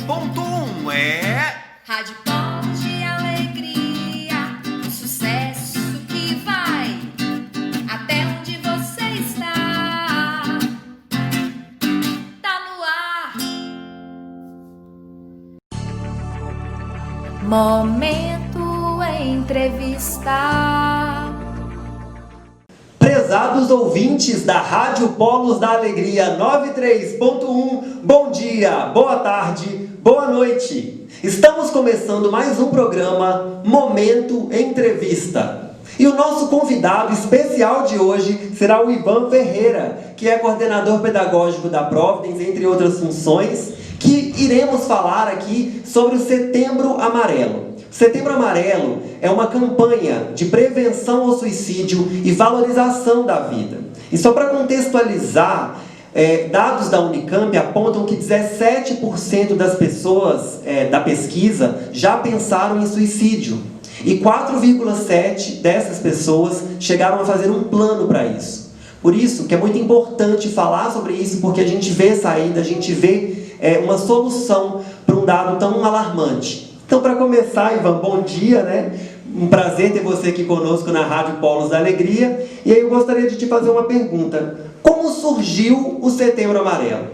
93.1 é... Rádio Polos de Alegria, um sucesso que vai até onde você está. Tá no ar. Momento Entrevista. Prezados ouvintes da Rádio Polos da Alegria 93.1, bom dia, boa tarde, boa noite. Estamos começando mais um programa Momento Entrevista. E o nosso convidado especial de hoje será o Ivan Ferreira, que é coordenador pedagógico da Providence, entre outras funções, que iremos falar aqui sobre o Setembro Amarelo. Setembro Amarelo é uma campanha de prevenção ao suicídio e valorização da vida. E só para contextualizar, dados da Unicamp apontam que 17% das pessoas da pesquisa já pensaram em suicídio. E 4,7% dessas pessoas chegaram a fazer um plano para isso. Por isso que é muito importante falar sobre isso, porque a gente vê saída, a gente vê uma solução para um dado tão alarmante. Então, para começar, Ivan, bom dia, né? Um prazer ter você aqui conosco na Rádio Polos da Alegria. E aí eu gostaria de te fazer uma pergunta. Como surgiu o Setembro Amarelo?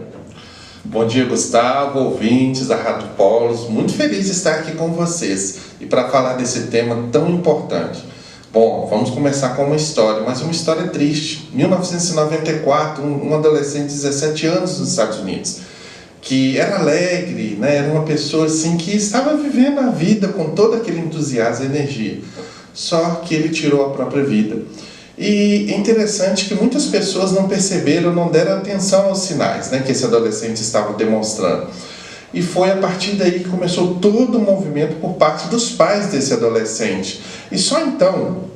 Bom dia, Gustavo, ouvintes da Rádio Polos. Muito feliz de estar aqui com vocês e para falar desse tema tão importante. Bom, vamos começar com uma história, mas uma história triste. 1994, um adolescente de 17 anos nos Estados Unidos, que era alegre, né? Era uma pessoa assim que estava vivendo a vida com todo aquele entusiasmo e energia. Só que ele tirou a própria vida. E é interessante que muitas pessoas não perceberam, não deram atenção aos sinais, né, que esse adolescente estava demonstrando. E foi a partir daí que começou todo o movimento por parte dos pais desse adolescente. E só então,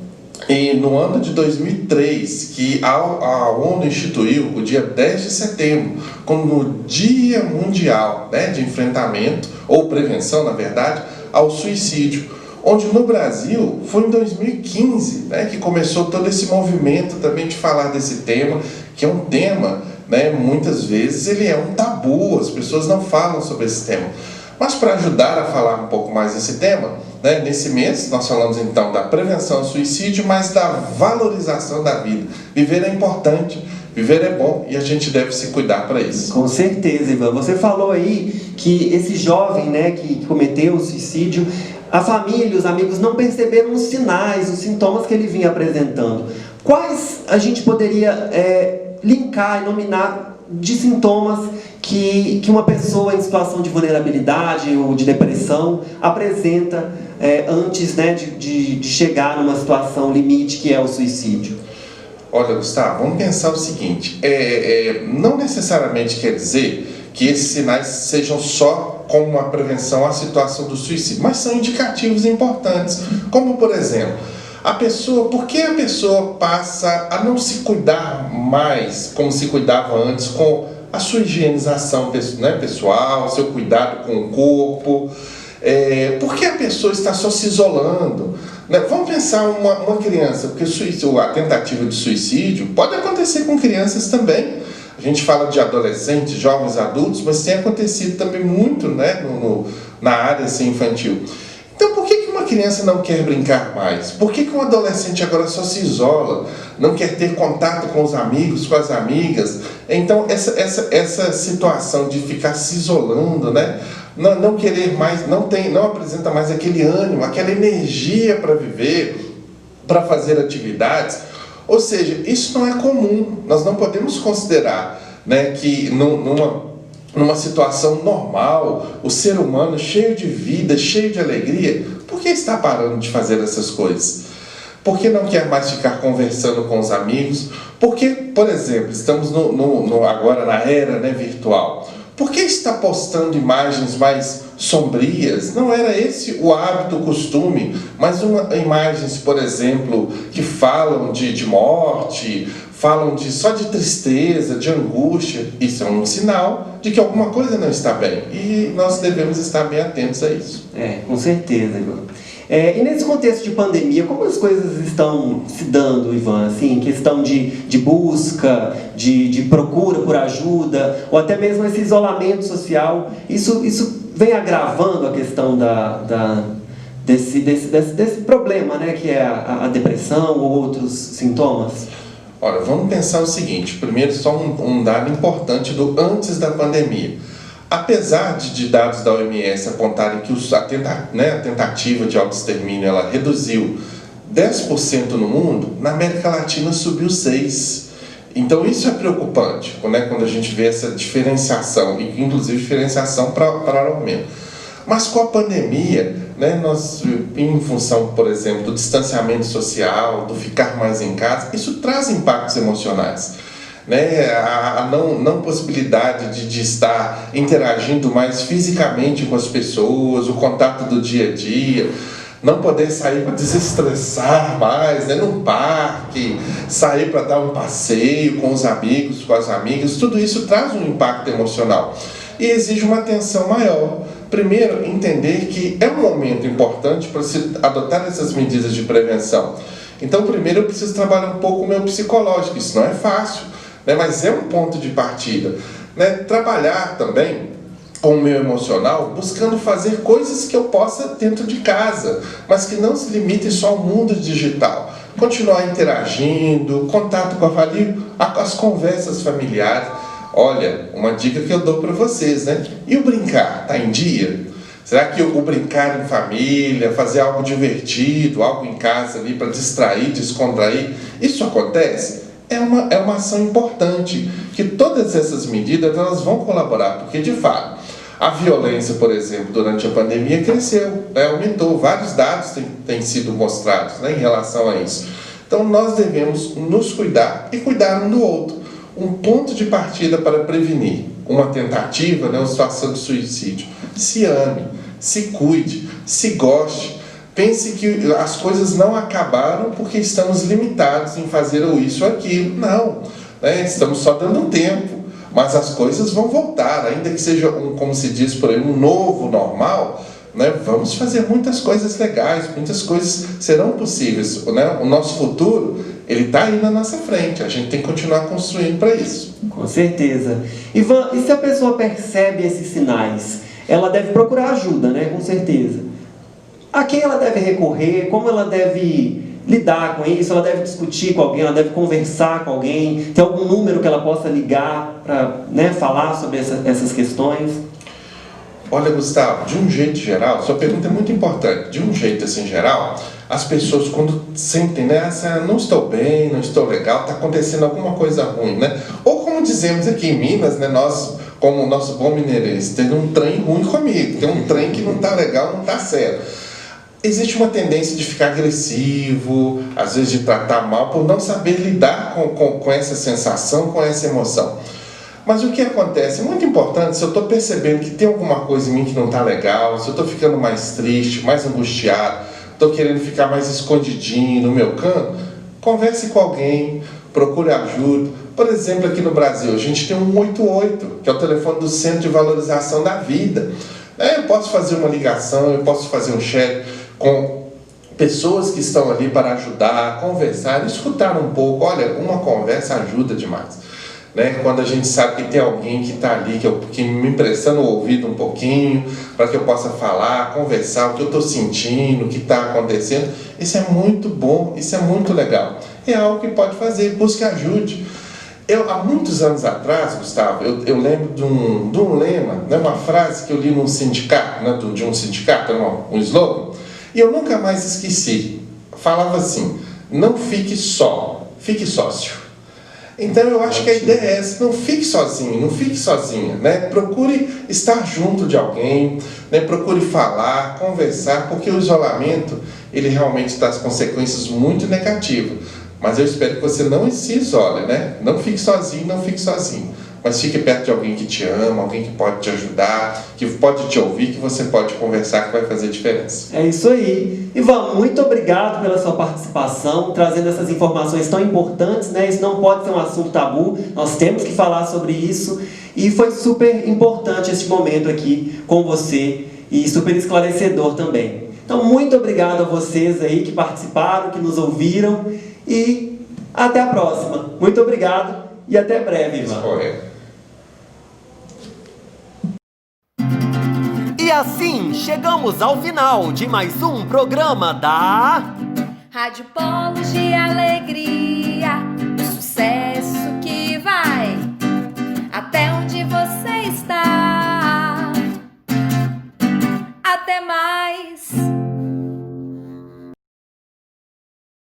no ano de 2003, que a ONU instituiu o dia 10 de setembro como Dia Mundial, né, de enfrentamento, ou prevenção, na verdade, ao suicídio. Onde no Brasil foi em 2015, né, que começou todo esse movimento também de falar desse tema, que é um tema, né, muitas vezes ele é um tabu, as pessoas não falam sobre esse tema. Mas para ajudar a falar um pouco mais desse tema, né, nesse mês nós falamos então da prevenção ao suicídio, mas da valorização da vida. Viver é importante, viver é bom e a gente deve se cuidar para isso. Com certeza, Ivan. Você falou aí que esse jovem, né, que cometeu o suicídio, a família, os amigos não perceberam os sinais, os sintomas que ele vinha apresentando. Quais a gente poderia linkar e nominar de sintomas que uma pessoa em situação de vulnerabilidade ou de depressão apresenta antes, né, de chegar numa situação limite que é o suicídio? Olha, Gustavo, vamos pensar o seguinte, não necessariamente quer dizer que esses sinais sejam só como uma prevenção à situação do suicídio, mas são indicativos importantes, como por exemplo, por que a pessoa passa a não se cuidar mais como se cuidava antes, com a sua higienização, né, pessoal, seu cuidado com o corpo, por que a pessoa está só se isolando? Né? Vamos pensar uma criança, porque a tentativa de suicídio pode acontecer com crianças também. A gente fala de adolescentes, jovens, adultos, mas tem acontecido também muito, né, na área assim, infantil. Então, por que uma criança não quer brincar mais? Por que um adolescente agora só se isola, não quer ter contato com os amigos, com as amigas? Então, essa situação de ficar se isolando, né, não querer mais, não apresenta mais aquele ânimo, aquela energia para viver, para fazer atividades. Ou seja, isso não é comum. Nós não podemos considerar, né, que numa situação normal, o ser humano cheio de vida, cheio de alegria, por que está parando de fazer essas coisas? Por que não quer mais ficar conversando com os amigos? Por que, por exemplo, estamos agora na era, né, virtual? Por que está postando imagens mais sombrias? Não era esse o hábito, o costume, mas imagens, por exemplo, que falam de morte, falam só de tristeza, de angústia. Isso é um sinal de que alguma coisa não está bem. E nós devemos estar bem atentos a isso. Com certeza, Ivan. E nesse contexto de pandemia, como as coisas estão se dando, Ivan? Assim, questão de busca, de procura por ajuda, ou até mesmo esse isolamento social, isso vem agravando a questão desse problema, né, que é a depressão ou outros sintomas? Olha, vamos pensar o seguinte, primeiro só um dado importante do antes da pandemia. Apesar de dados da OMS apontarem que a tentativa de autoextermínio ela reduziu 10% no mundo, na América Latina subiu 6%. Então isso é preocupante, né, quando a gente vê essa diferenciação, inclusive diferenciação para aumento. Mas com a pandemia, né, nós, em função, por exemplo, do distanciamento social, do ficar mais em casa, isso traz impactos emocionais. Né, a não possibilidade de estar interagindo mais fisicamente com as pessoas, o contato do dia a dia, não poder sair para desestressar mais, né, num parque, sair para dar um passeio com os amigos, com as amigas, tudo isso traz um impacto emocional e exige uma atenção maior. Primeiro, entender que é um momento importante para se adotar essas medidas de prevenção. Então, primeiro eu preciso trabalhar um pouco o meu psicológico, isso não é fácil, né, mas é um ponto de partida. Né? Trabalhar também com o meu emocional, buscando fazer coisas que eu possa dentro de casa, mas que não se limitem só ao mundo digital. Continuar interagindo, contato com a família, as conversas familiares. Olha, uma dica que eu dou para vocês, né? E o brincar, tá em dia? Será que o brincar em família, fazer algo divertido, algo em casa ali para distrair, descontrair, isso acontece? É uma ação importante, que todas essas medidas elas vão colaborar, porque de fato, a violência, por exemplo, durante a pandemia cresceu, né, aumentou, vários dados têm sido mostrados, né, em relação a isso. Então nós devemos nos cuidar e cuidar um do outro. Um ponto de partida para prevenir uma tentativa, né, uma situação de suicídio. Se ame, se cuide, se goste. Pense que as coisas não acabaram porque estamos limitados em fazer ou isso ou aquilo. Não, né? Estamos só dando um tempo, mas as coisas vão voltar, ainda que seja, como se diz por aí, um novo normal, né? Vamos fazer muitas coisas legais, muitas coisas serão possíveis. Né? O nosso futuro, ele está aí na nossa frente, a gente tem que continuar construindo para isso. Com certeza. Ivan, e se a pessoa percebe esses sinais, ela deve procurar ajuda, né? Com certeza. A quem ela deve recorrer? Como ela deve lidar com isso? Ela deve discutir com alguém? Ela deve conversar com alguém? Tem algum número que ela possa ligar para, né, falar sobre essas questões? Olha, Gustavo, de um jeito geral, sua pergunta é muito importante. De um jeito assim geral, as pessoas quando sentem, né, não estou bem, não estou legal, está acontecendo alguma coisa ruim, né? Ou como dizemos aqui em Minas, né, nós, como o nosso bom mineirense, tem um trem ruim comigo, tem um trem que não está legal, não está certo. Existe uma tendência de ficar agressivo, às vezes de tratar mal, por não saber lidar com essa sensação, com essa emoção. Mas o que acontece? É muito importante, se eu estou percebendo que tem alguma coisa em mim que não está legal, se eu estou ficando mais triste, mais angustiado, estou querendo ficar mais escondidinho no meu canto, converse com alguém, procure ajuda. Por exemplo, aqui no Brasil, a gente tem um 188, que é o telefone do Centro de Valorização da Vida. Eu posso fazer uma ligação, eu posso fazer um chat com pessoas que estão ali para ajudar, conversar, escutar um pouco. Olha, uma conversa ajuda demais. Né? Quando a gente sabe que tem alguém que está ali, que me emprestando o ouvido um pouquinho, para que eu possa falar, conversar, o que eu estou sentindo, o que está acontecendo, isso é muito bom, isso é muito legal. É algo que pode fazer, busque ajude. Há muitos anos atrás, Gustavo, eu lembro de um lema, né, uma frase que eu li num sindicato, né, de um sindicato, um slogan, e eu nunca mais esqueci. Falava assim: não fique só, fique sócio. Então eu acho que a ideia é essa: não fique sozinho, não fique sozinha, né? Procure estar junto de alguém, né? Procure falar, conversar, porque o isolamento, ele realmente traz consequências muito negativas. Mas eu espero que você não se isole, né? Não fique sozinho, não fique sozinho. Mas fique perto de alguém que te ama, alguém que pode te ajudar, que pode te ouvir, que você pode conversar, que vai fazer diferença. É isso aí. Ivan, muito obrigado pela sua participação, trazendo essas informações tão importantes, né? Isso não pode ser um assunto tabu, nós temos que falar sobre isso. E foi super importante esse momento aqui com você e super esclarecedor também. Então, muito obrigado a vocês aí que participaram, que nos ouviram e até a próxima. Muito obrigado e até breve, Ivan. Foi. E assim chegamos ao final de mais um programa da Rádio Polos de Alegria.